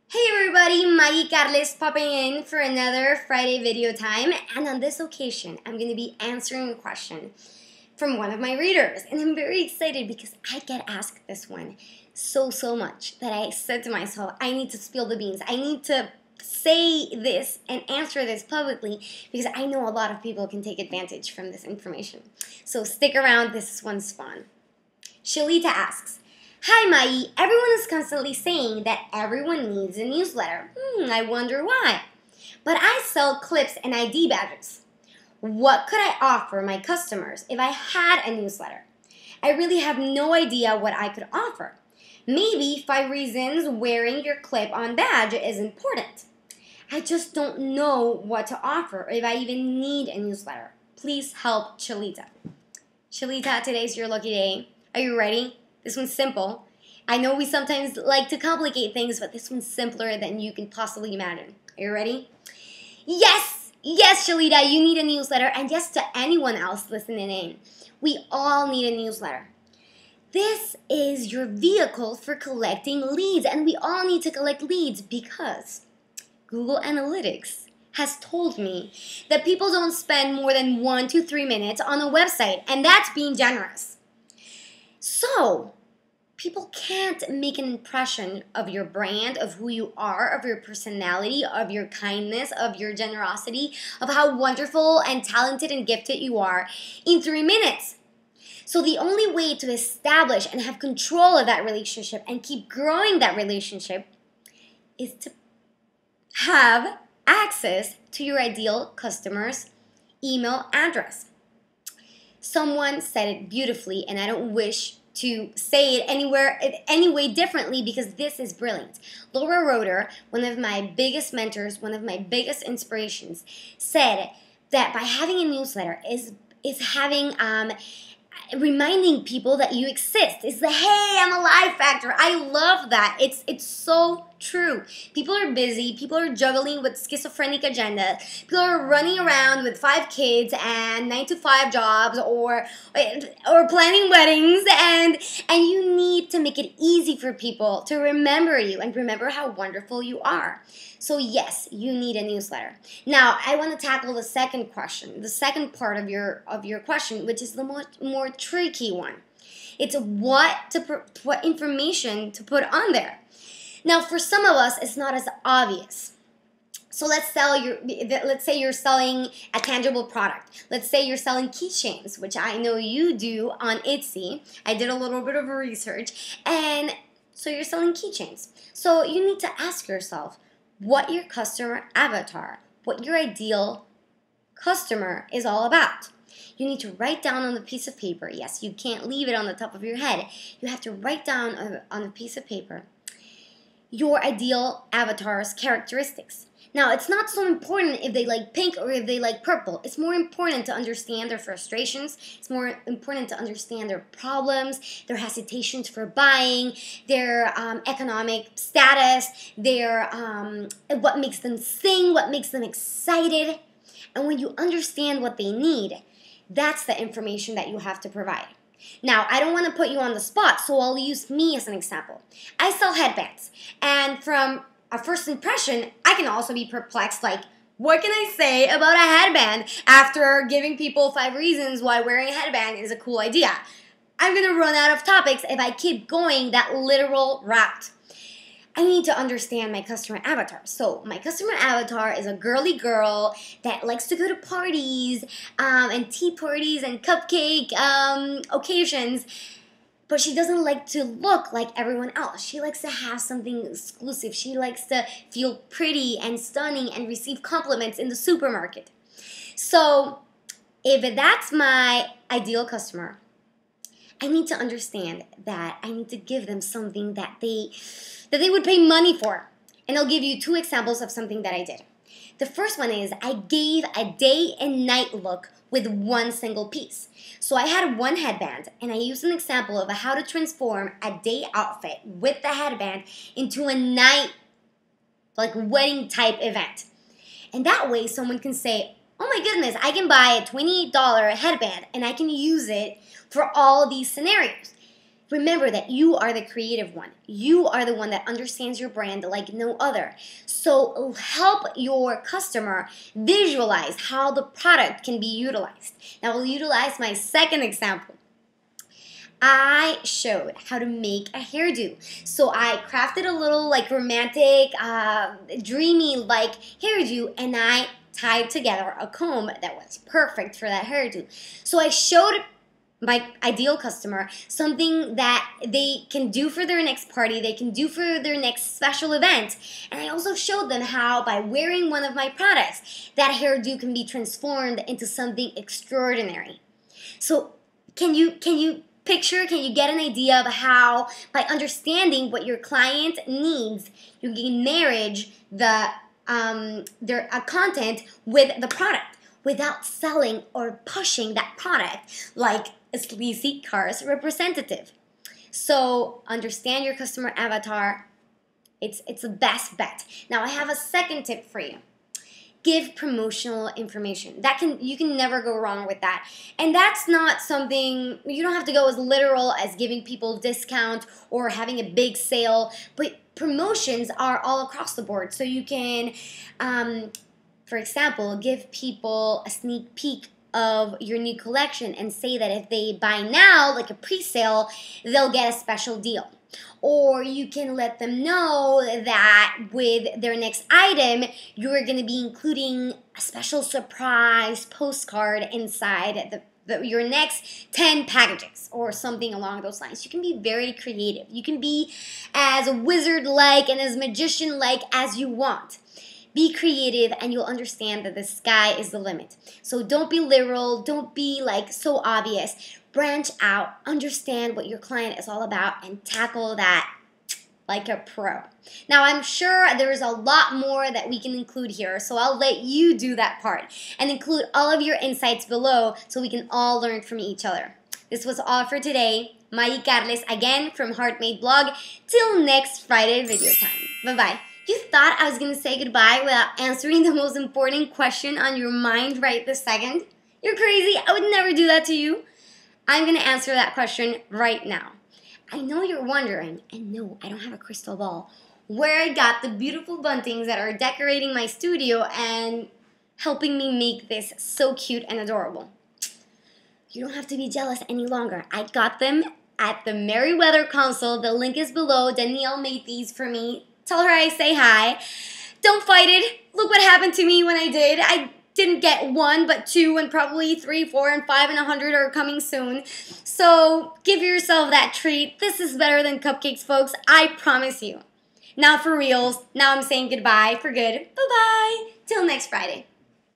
Hey everybody, Mayi Carles popping in for another Friday video time, and on this occasion I'm going to be answering a question from one of my readers, and I'm very excited because I get asked this one so much that I said to myself, I need to spill the beans, I need to say this and answer this publicly because I know a lot of people can take advantage from this information. So stick around, this one's fun. Shalita asks, hi Mayi, everyone is constantly saying that everyone needs a newsletter. I wonder why. But I sell clips and ID badges. What could I offer my customers if I had a newsletter? I really have no idea what I could offer. Maybe 5 reasons wearing your clip-on badge is important. I just don't know what to offer if I even need a newsletter. Please help, Shalita. Shalita, today's your lucky day. Are you ready? This one's simple. I know we sometimes like to complicate things, but this one's simpler than you can possibly imagine. Are you ready? Yes! Yes, Shalita, you need a newsletter, and yes to anyone else listening in. We all need a newsletter. This is your vehicle for collecting leads, and we all need to collect leads because Google Analytics has told me that people don't spend more than 1 to 3 minutes on a website, and that's being generous. So, people can't make an impression of your brand, of who you are, of your personality, of your kindness, of your generosity, of how wonderful and talented and gifted you are in 3 minutes. So the only way to establish and have control of that relationship and keep growing that relationship is to have access to your ideal customer's email address. Someone said it beautifully, and I don't wish to say it any way differently because this is brilliant. Laura Roeder, one of my biggest mentors, one of my biggest inspirations, said that by having a newsletter is having reminding people that you exist. It's the hey, I'm alive factor. I love that. It's so true. People are busy. People are juggling with schizophrenic agendas. People are running around with 5 kids and 9-to-5 jobs or planning weddings, and you need to make it easy for people to remember you and remember how wonderful you are. So yes, you need a newsletter. Now, I want to tackle the second question, the second part of your question, which is the more tricky one. It's what information to put on there. Now, for some of us, it's not as obvious. So let's say you're selling a tangible product. Let's say you're selling keychains, which I know you do on Etsy. I did a little bit of research, and so you're selling keychains. So you need to ask yourself what your customer avatar, what your ideal customer is all about. You need to write down on a piece of paper. Yes, you can't leave it on the top of your head. You have to write down on a piece of paper your ideal avatar's characteristics. Now, it's not so important if they like pink or if they like purple. It's more important to understand their frustrations. It's more important to understand their problems, their hesitations for buying, their economic status, their what makes them sing, what makes them excited. And when you understand what they need, that's the information that you have to provide. Now, I don't want to put you on the spot, so I'll use me as an example. I sell headbands, and from a first impression, I can also be perplexed, like, what can I say about a headband after giving people 5 reasons why wearing a headband is a cool idea? I'm going to run out of topics if I keep going that literal route. I need to understand my customer avatar. So my customer avatar is a girly girl that likes to go to parties and tea parties and cupcake occasions, but she doesn't like to look like everyone else. She likes to have something exclusive. She likes to feel pretty and stunning and receive compliments in the supermarket. So if that's my ideal customer, I need to understand that I need to give them something that they would pay money for. And I'll give you 2 examples of something that I did. The first one is I gave a day and night look with 1 single piece. So I had 1 headband, and I used an example of how to transform a day outfit with the headband into a night, like wedding type event. And that way someone can say, oh my goodness, I can buy a $28 headband and I can use it for all these scenarios. Remember that you are the creative one. You are the one that understands your brand like no other. So help your customer visualize how the product can be utilized. Now we'll utilize my second example. I showed how to make a hairdo. So I crafted a little like romantic, dreamy like hairdo, and I tied together a comb that was perfect for that hairdo. So I showed my ideal customer something that they can do for their next party, they can do for their next special event. And I also showed them how by wearing one of my products, that hairdo can be transformed into something extraordinary. So can you picture, can you get an idea of how by understanding what your client needs, you can marriage their content with the product without selling or pushing that product like a sleazy cars representative. So understand your customer avatar. It's the best bet. Now I have a second tip for you. Give promotional information. You can never go wrong with that. And that's not something, you don't have to go as literal as giving people discount or having a big sale, but promotions are all across the board. So you can, for example, give people a sneak peek of your new collection and say that if they buy now, like a pre-sale, they'll get a special deal. Or you can let them know that with their next item, you're going to be including a special surprise postcard inside your next 10 packages or something along those lines. You can be very creative. You can be as wizard-like and as magician-like as you want. Be creative and you'll understand that the sky is the limit. So don't be literal, don't be like so obvious. Branch out, understand what your client is all about, and tackle that like a pro. Now I'm sure there's a lot more that we can include here, so I'll let you do that part and include all of your insights below so we can all learn from each other. This was all for today. Mayi Carles again from Heartmade Blog. Till next Friday video time. Bye-bye. You thought I was going to say goodbye without answering the most important question on your mind right this second? You're crazy. I would never do that to you. I'm going to answer that question right now. I know you're wondering, and no, I don't have a crystal ball, where I got the beautiful buntings that are decorating my studio and helping me make this so cute and adorable. You don't have to be jealous any longer. I got them at the Merryweather console. The link is below. Danielle made these for me. Tell her I say hi. Don't fight it. Look what happened to me when I did. I didn't get one, but two, and probably 3, 4, and 5, and 100 are coming soon. So give yourself that treat. This is better than cupcakes, folks. I promise you. Now for reals. Now I'm saying goodbye for good. Bye-bye. Till next Friday.